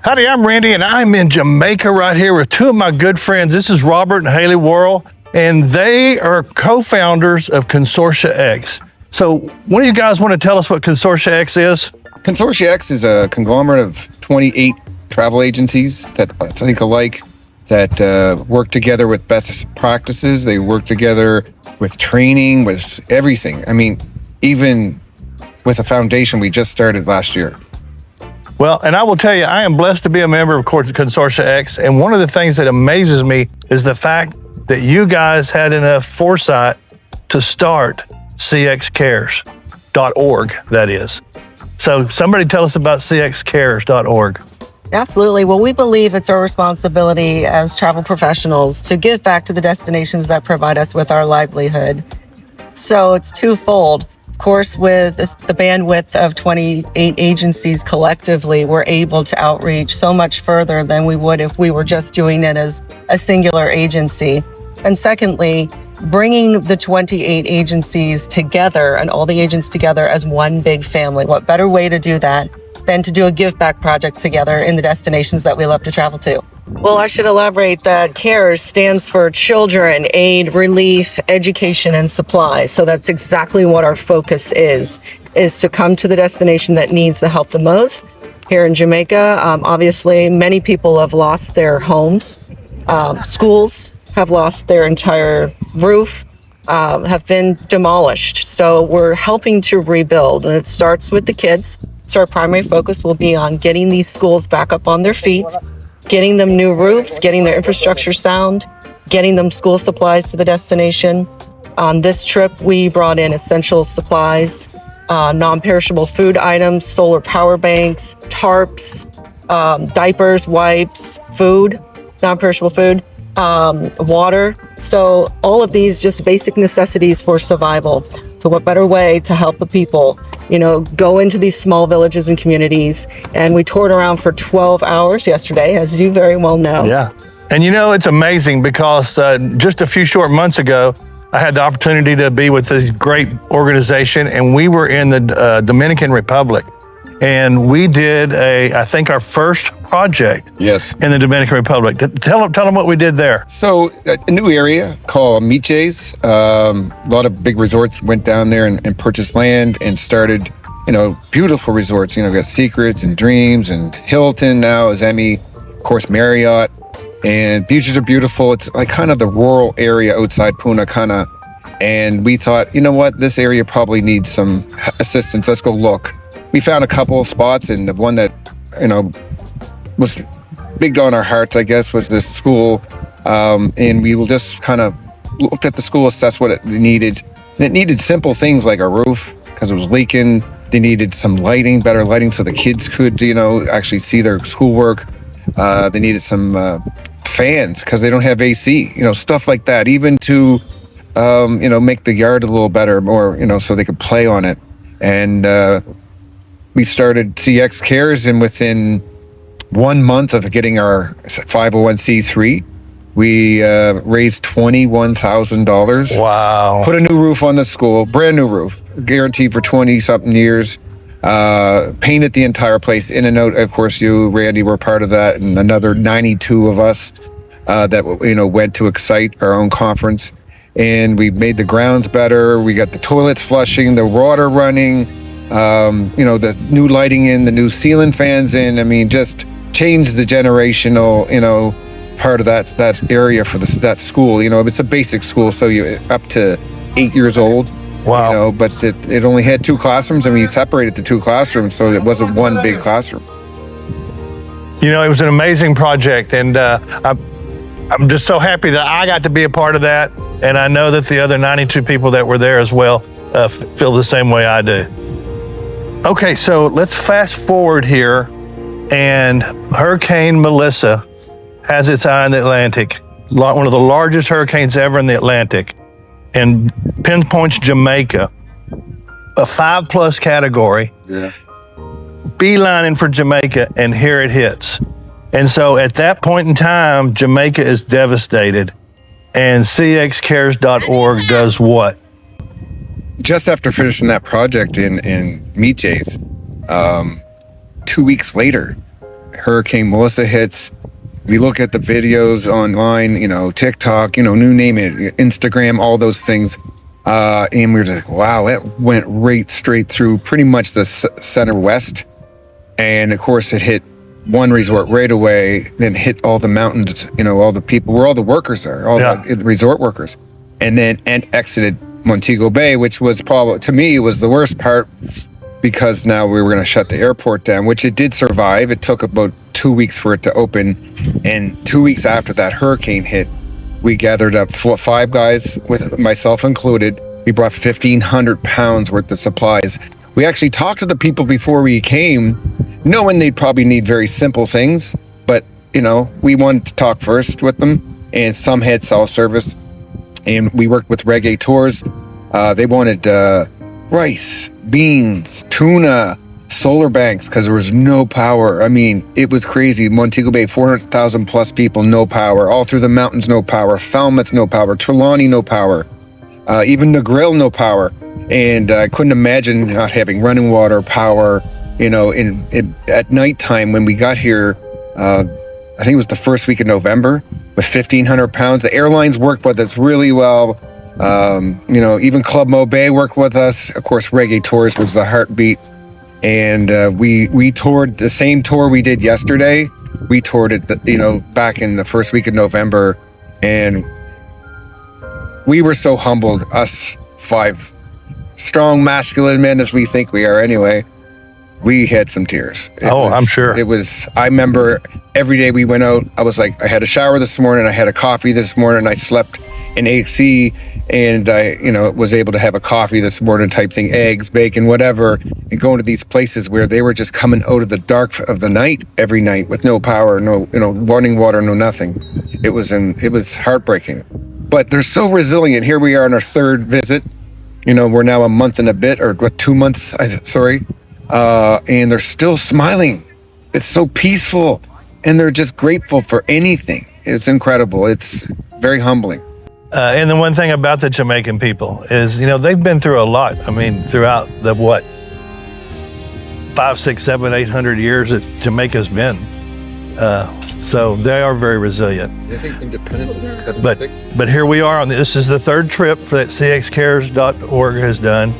Howdy, I'm Randy, and I'm in Jamaica right here with two of my good friends. This is Robert and Haley Worrell, and they are co-founders of Consortia X. So one of you guys want to tell us what Consortia X is? Consortia X is a conglomerate of 28 travel agencies that think alike, that work together with best practices. They work together with training, with everything. I mean, even with a foundation we just started last year. Well, and I will tell you, I am blessed to be a member of Consortia X, and one of the things that amazes me is the fact that you guys had enough foresight to start cxcares.org, that is. So somebody tell us about cxcares.org. Absolutely. Well, we believe it's our responsibility as travel professionals to give back to the destinations that provide us with our livelihood. So it's twofold. Of course, with the bandwidth of 28 agencies collectively, we're able to outreach so much further than we would if we were just doing it as a singular agency. And secondly, bringing the 28 agencies together and all the agents together as one big family. What better way to do that than to do a give back project together in the destinations that we love to travel to? Well, I should elaborate that CARES stands for Children, Aid, Relief, Education, and Supply. So that's exactly what our focus is to come to the destination that needs the help the most. Here in Jamaica, obviously, many people have lost their homes. Schools have lost their entire roof, have been demolished. So we're helping to rebuild, and it starts with the kids. So our primary focus will be on getting these schools back up on their feet, getting them new roofs, getting their infrastructure sound, getting them school supplies to the destination. On this trip, we brought in essential supplies, non-perishable food items, solar power banks, tarps, diapers, wipes, food, non-perishable food, water. So all of these just basic necessities for survival. So what better way to help the people, go into these small villages and communities. And we toured around for 12 hours yesterday, as you very well know. Yeah. And it's amazing because just a few short months ago, I had the opportunity to be with this great organization, and we were in the Dominican Republic. And we did I think our first project in the Dominican Republic. Tell them what we did there. So a new area called Miches. A lot of big resorts went down there and purchased land and started, beautiful resorts. Got Secrets and Dreams and Hilton now is Emmy, of course, Marriott. And beaches are beautiful. It's like kind of the rural area outside Punta Cana. And we thought, this area probably needs some assistance. Let's go look. We found a couple of spots, and the one that, was big on our hearts, I guess, was this school. And we will just kind of looked at the school, assessed what it needed. And it needed simple things like a roof because it was leaking. They needed some lighting, better lighting, so the kids could, actually see their schoolwork. They needed some fans because they don't have AC, stuff like that. Even to, make the yard a little better, more, so they could play on it. And we started CX Cares, and within 1 month of getting our 501c3, we raised $21,000. Wow. Put a new roof on the school, brand new roof, guaranteed for 20-something years. Painted the entire place in and out. Of course, you, Randy, were part of that, and another 92 of us that went to Excite, our own conference. And we made the grounds better. We got the toilets flushing, the water running, the new lighting in, the new ceiling fans in. I mean, just changed the generational, part of that area for that school. It's a basic school, so you up to 8 years old. Wow. But it only had 2 classrooms, and we separated the 2 classrooms, so it wasn't one big classroom. It was an amazing project, and I'm just so happy that I got to be a part of that, and I know that the other 92 people that were there as well feel the same way I do. Okay, so let's fast forward here, and Hurricane Melissa has its eye in the Atlantic, one of the largest hurricanes ever in the Atlantic, and pinpoints Jamaica, a 5+ category. Yeah. Beelining for Jamaica, and here it hits. And so at that point in time, Jamaica is devastated, and cxcares.org does what? Just after finishing that project in Miches, 2 weeks later, Hurricane Melissa hits, we look at the videos online, TikTok, you name it, Instagram, all those things. And we were just like, wow, it went right straight through pretty much the center west. And of course it hit one resort right away, then hit all the mountains, all the people, where all the workers are, all the resort workers. And then exited Montego Bay, which was probably, to me, was the worst part, because now we were going to shut the airport down, which it did survive. It took about 2 weeks for it to open. And 2 weeks after that hurricane hit, we gathered up 5 guys, with myself included. We brought 1,500 pounds worth of supplies. We actually talked to the people before we came, knowing they'd probably need very simple things. But, we wanted to talk first with them. And some had self-service. And we worked with Reggae Tours. They wanted rice, beans, tuna, solar banks, because there was no power. I mean, it was crazy. Montego Bay, 400,000 plus people, no power. All through the mountains, no power. Falmouth, no power. Trelawney, no power. Even Negril, no power. And I couldn't imagine not having running water, power. At nighttime when we got here, I think it was the first week of November, with 1,500 pounds. The airlines worked with us really well. Even Club Mo Bay worked with us. Of course, Reggae Tours was the heartbeat. And we toured the same tour we did yesterday. We toured it, back in the first week of November. And we were so humbled, us 5 strong, masculine men, as we think we are anyway. We had some tears. I'm sure. I remember every day we went out, I was like, I had a shower this morning, I had a coffee this morning, I slept in AC, and I, was able to have a coffee this morning type thing, eggs, bacon, whatever, and going to these places where they were just coming out of the dark of the night every night with no power, no, running water, no nothing. It was heartbreaking. But they're so resilient. Here we are on our 3rd visit. We're now a month and a bit, or 2 months, and they're still smiling. It's so peaceful, and they're just grateful for anything. It's incredible. It's very humbling. And the one thing about the Jamaican people is, they've been through a lot. I mean, throughout the 5, 6, 7, 800 years that Jamaica's been. So they are very resilient. I think independence is 76. But here we are this is the 3rd trip that cxcares.org has done.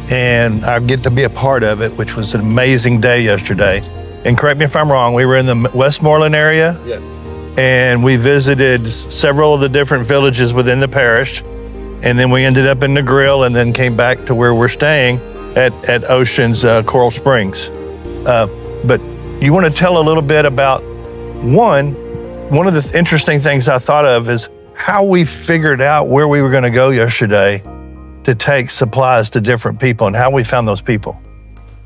And I get to be a part of it, which was an amazing day yesterday. And correct me if I'm wrong, we were in the Westmoreland area. Yes. And we visited several of the different villages within the parish. And then we ended up in Negril, and then came back to where we're staying at Ocean's Coral Springs. But you want to tell a little bit about one of the interesting things I thought of is how we figured out where we were going to go yesterday to take supplies to different people, and how we found those people.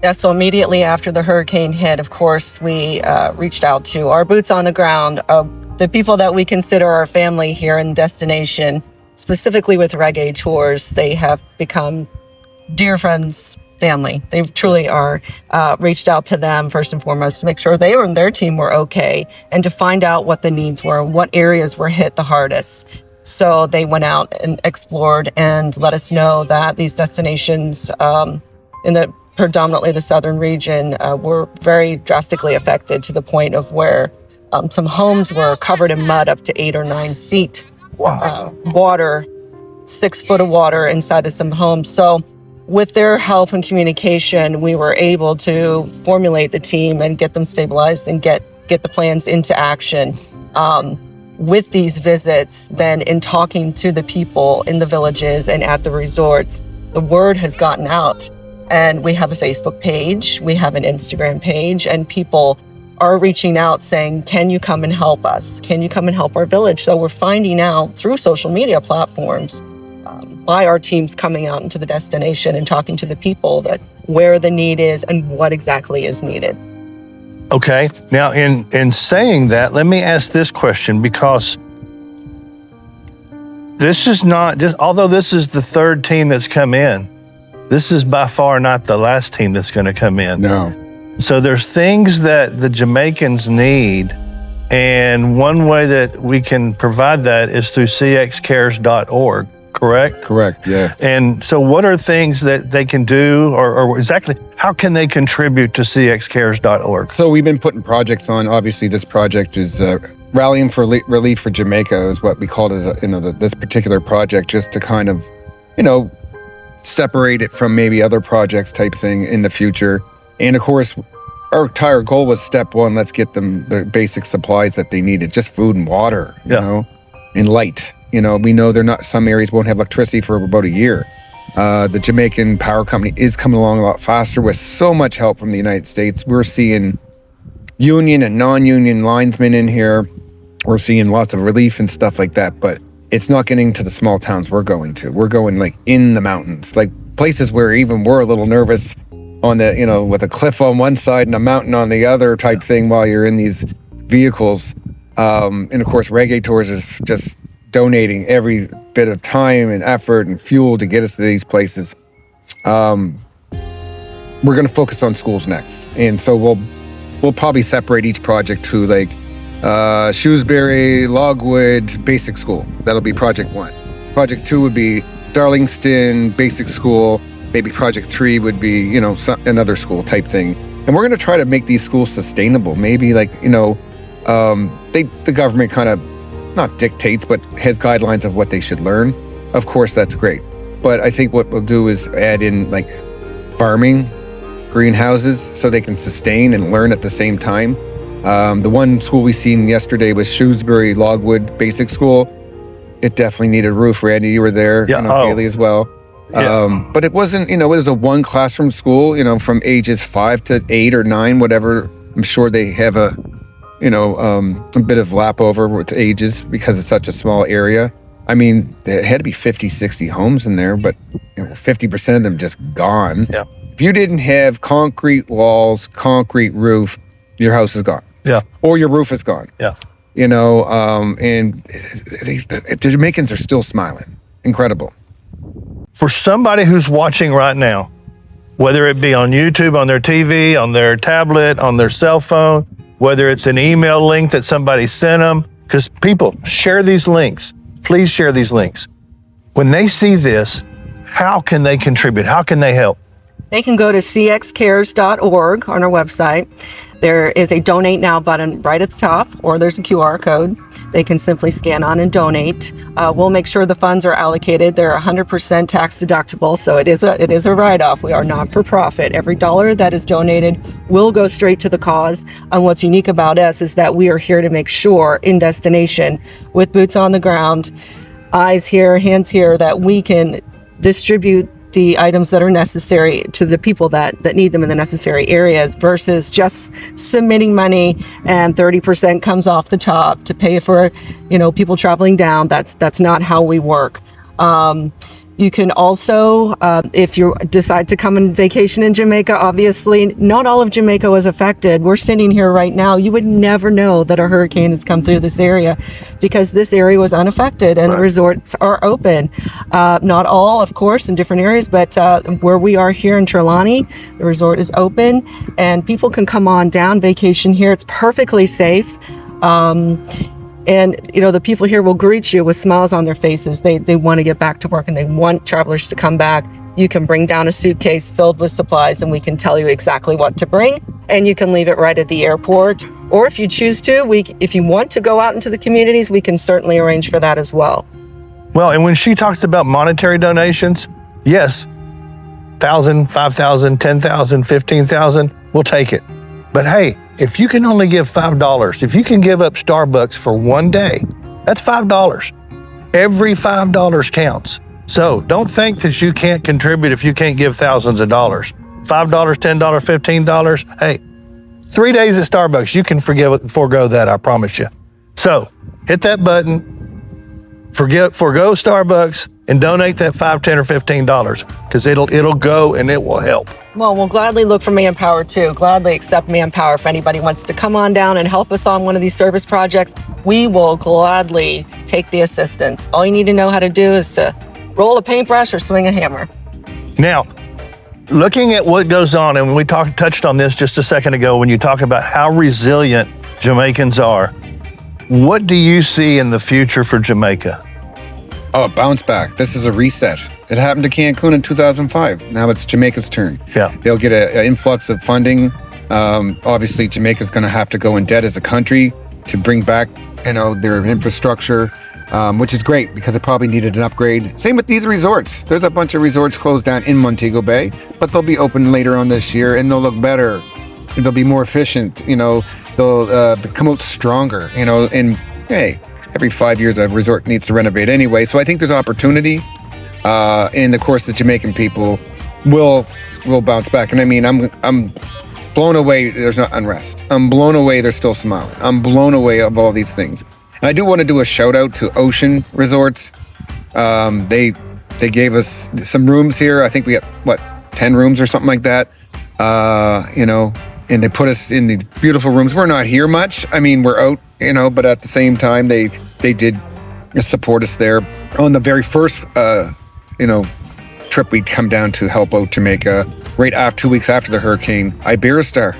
Yeah, so immediately after the hurricane hit, of course, we reached out to our boots on the ground, the people that we consider our family here in destination, specifically with Reggae Tours. They have become dear friends, family. They truly are. Reached out to them first and foremost to make sure they and their team were okay, and to find out what the needs were, what areas were hit the hardest. So they went out and explored and let us know that these destinations in the predominantly the southern region were very drastically affected, to the point of where some homes were covered in mud up to 8 or 9 feet. Wow. Water, 6 foot of water inside of some homes. So with their help and communication, we were able to formulate the team and get them stabilized and get the plans into action. With these visits, then in talking to the people in the villages and at the resorts, the word has gotten out. And we have a Facebook page, we have an Instagram page, and people are reaching out saying, can you come and help us? Can you come and help our village? So we're finding out through social media platforms, by our teams coming out into the destination and talking to the people, that where the need is and what exactly is needed. Okay, now in saying that, let me ask this question, because this is not just, although this is the 3rd team that's come in, this is by far not the last team that's going to come in. No. So there's things that the Jamaicans need, and one way that we can provide that is through cxcares.org, correct? correct? Correct. Yeah. And so what are things that they can do, or exactly how can they contribute to cxcares.org? So we've been putting projects on. Obviously, this project is Rallying for Relief for Jamaica is what we called it, this particular project, just to kind of, separate it from maybe other projects type thing in the future. And of course, our entire goal was step one, let's get them the basic supplies that they needed, just food and water, and light. We know some areas won't have electricity for about a year. The Jamaican Power Company is coming along a lot faster with so much help from the United States. We're seeing union and non-union linesmen in here. We're seeing lots of relief and stuff like that, but it's not getting to the small towns we're going to. We're going like in the mountains, like places where even we're a little nervous on the, with a cliff on one side and a mountain on the other type thing while you're in these vehicles. And of course, Reggae Tours is just donating every bit of time and effort and fuel to get us to these places. We're going to focus on schools next. And so we'll probably separate each project to like Shrewsbury, Logwood, Basic School. That'll be project 1. Project 2 would be Darlingston, Basic School. Maybe project 3 would be, another school type thing. And we're going to try to make these schools sustainable. Maybe like, the government kind of not dictates, but has guidelines of what they should learn. Of course, that's great. But I think what we'll do is add in like farming, greenhouses, so they can sustain and learn at the same time. The one school we seen yesterday was Shrewsbury Logwood Basic School. It definitely needed a roof. Randy, you were there, Haley as well. Yeah. But it wasn't, it was a one classroom school, from ages 5 to 8 or 9, whatever. I'm sure they have a bit of lap over with ages because it's such a small area. I mean, there had to be 50, 60 homes in there, but 50% of them just gone. Yeah. If you didn't have concrete walls, concrete roof, your house is gone. Yeah. Or your roof is gone. Yeah. And the Jamaicans are still smiling. Incredible. For somebody who's watching right now, whether it be on YouTube, on their TV, on their tablet, on their cell phone, whether it's an email link that somebody sent them, because people share these links. Please share these links. When they see this, how can they contribute? How can they help? They can go to cxcares.org on our website. There is a donate now button right at the top, or there's a QR code. They can simply scan on and donate. We'll make sure the funds are allocated. They're 100% tax deductible, so it is a write-off. We are not for profit. Every dollar that is donated will go straight to the cause. And what's unique about us is that we are here to make sure in destination, with boots on the ground, eyes here, hands here, that we can distribute the items that are necessary to the people that need them in the necessary areas, versus just submitting money and 30% comes off the top to pay for, people traveling down. That's not how we work. You can also, if you decide to come on vacation in Jamaica, obviously not all of Jamaica was affected. We're sitting here right now. You would never know that a hurricane has come through this area because this area was unaffected and the resorts are open. Not all, of course, in different areas, but where we are here in Trelawney, the resort is open and people can come on down, vacation here. It's perfectly safe. And, the people here will greet you with smiles on their faces. They want to get back to work and they want travelers to come back. You can bring down a suitcase filled with supplies and we can tell you exactly what to bring. And you can leave it right at the airport. Or if you choose to, if you want to go out into the communities, we can certainly arrange for that as well. Well, and when she talks about monetary donations, yes, 1,000, 5,000, 10,000, 15,000, we'll take it. But hey, if you can only give $5, if you can give up Starbucks for one day, that's $5. Every $5 counts. So don't think that you can't contribute if you can't give thousands of dollars. $5, $10, $15, hey, 3 days at Starbucks, you can forego that, I promise you. So hit that button, forgo Starbucks, and donate that $5, $10, or $15 because it'll go and it will help. Well, we'll gladly look for manpower too. Gladly accept manpower. If anybody wants to come on down and help us on one of these service projects, we will gladly take the assistance. All you need to know how to do is to roll a paintbrush or swing a hammer. Now, looking at what goes on, and we touched on this just a second ago when you talk about how resilient Jamaicans are, what do you see in the future for Jamaica? Oh, bounce back. This is a reset. It happened to Cancun in 2005. Now it's Jamaica's turn. Yeah. They'll get an influx of funding. Obviously, Jamaica's going to have to go in debt as a country to bring back, their infrastructure, which is great because it probably needed an upgrade. Same with these resorts. There's a bunch of resorts closed down in Montego Bay, but they'll be open later on this year and they'll look better. They'll be more efficient. They'll come out stronger. And hey, every 5 years a resort needs to renovate anyway. So I think there's opportunity. And of course, the Jamaican people will bounce back. And I mean, I'm blown away. There's not unrest. I'm blown away. They're still smiling. I'm blown away of all these things. And I do want to do a shout out to Ocean Resorts. They gave us some rooms here. I think we got 10 rooms or something like that. And they put us in these beautiful rooms. We're not here much. I mean, we're out, but at the same time, they did support us there. On the very first, trip we'd come down to help out Jamaica, right after 2 weeks after the hurricane, Iberostar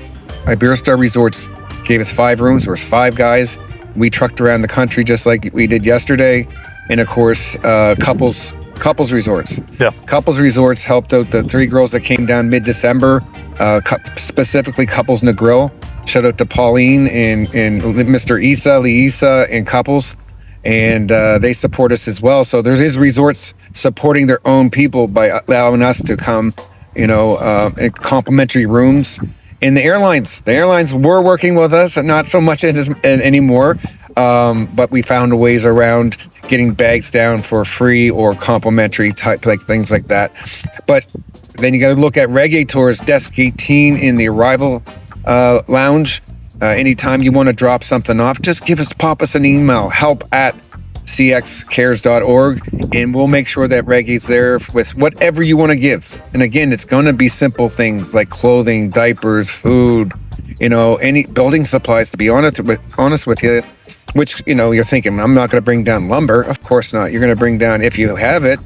Resorts gave us 5 rooms. There was 5 guys. We trucked around the country just like we did yesterday. And of course, couples resorts. Yeah. Couples resorts helped out the 3 girls that came down mid-December, specifically Couples Negril. Shout out to Pauline and Mr. Lee Isa and Couples. And they support us as well. So there's these resorts supporting their own people by allowing us to come, in complimentary rooms. And the airlines were working with us, and not so much anymore. But we found ways around getting bags down for free or complimentary type, like things like that. But then you got to look at reggae tours, desk 18 in the arrival lounge. Anytime you want to drop something off, just pop us an email, help@cxcares.org, and we'll make sure that reggae's there with whatever you want to give. And again, it's going to be simple things like clothing, diapers, food, any building supplies, to be honest with you, which, you're thinking, I'm not going to bring down lumber. Of course not. You're going to bring down, if you have it,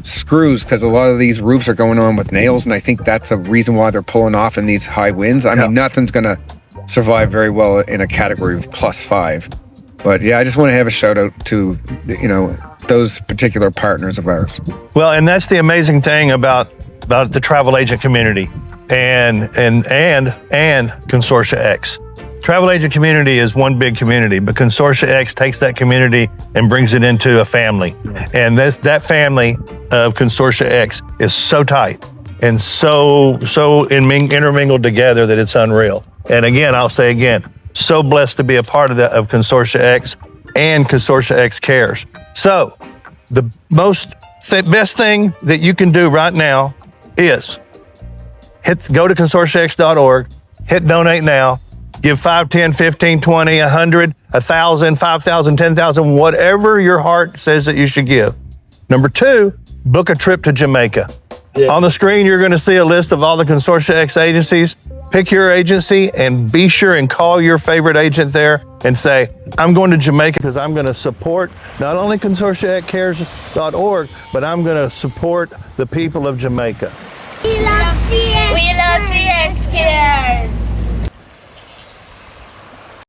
screws, because a lot of these roofs are going on with nails. And I think that's a reason why they're pulling off in these high winds. I mean, nothing's going to survive very well in a category of +5. But yeah, I just want to have a shout out to, those particular partners of ours. Well, and that's the amazing thing about the travel agent community and Consortia X. Travel agent community is one big community, but Consortia X takes that community and brings it into a family. And that family of Consortia X is so tight and so intermingled together that it's unreal. And again, I'll say again, so blessed to be a part of Consortia X and Consortia X Cares. So the best thing that you can do right now is go to consortiax.org, hit donate now, give 5, 10, 15, 20, 100, 1,000, 5,000, 10,000, whatever your heart says that you should give. Number 2, book a trip to Jamaica. Yeah. On the screen, you're going to see a list of all the Consortia X agencies. Pick your agency and be sure and call your favorite agent there and say, I'm going to Jamaica because I'm going to support not only consortiaxcares.org, but I'm going to support the people of Jamaica. We love CX Cares.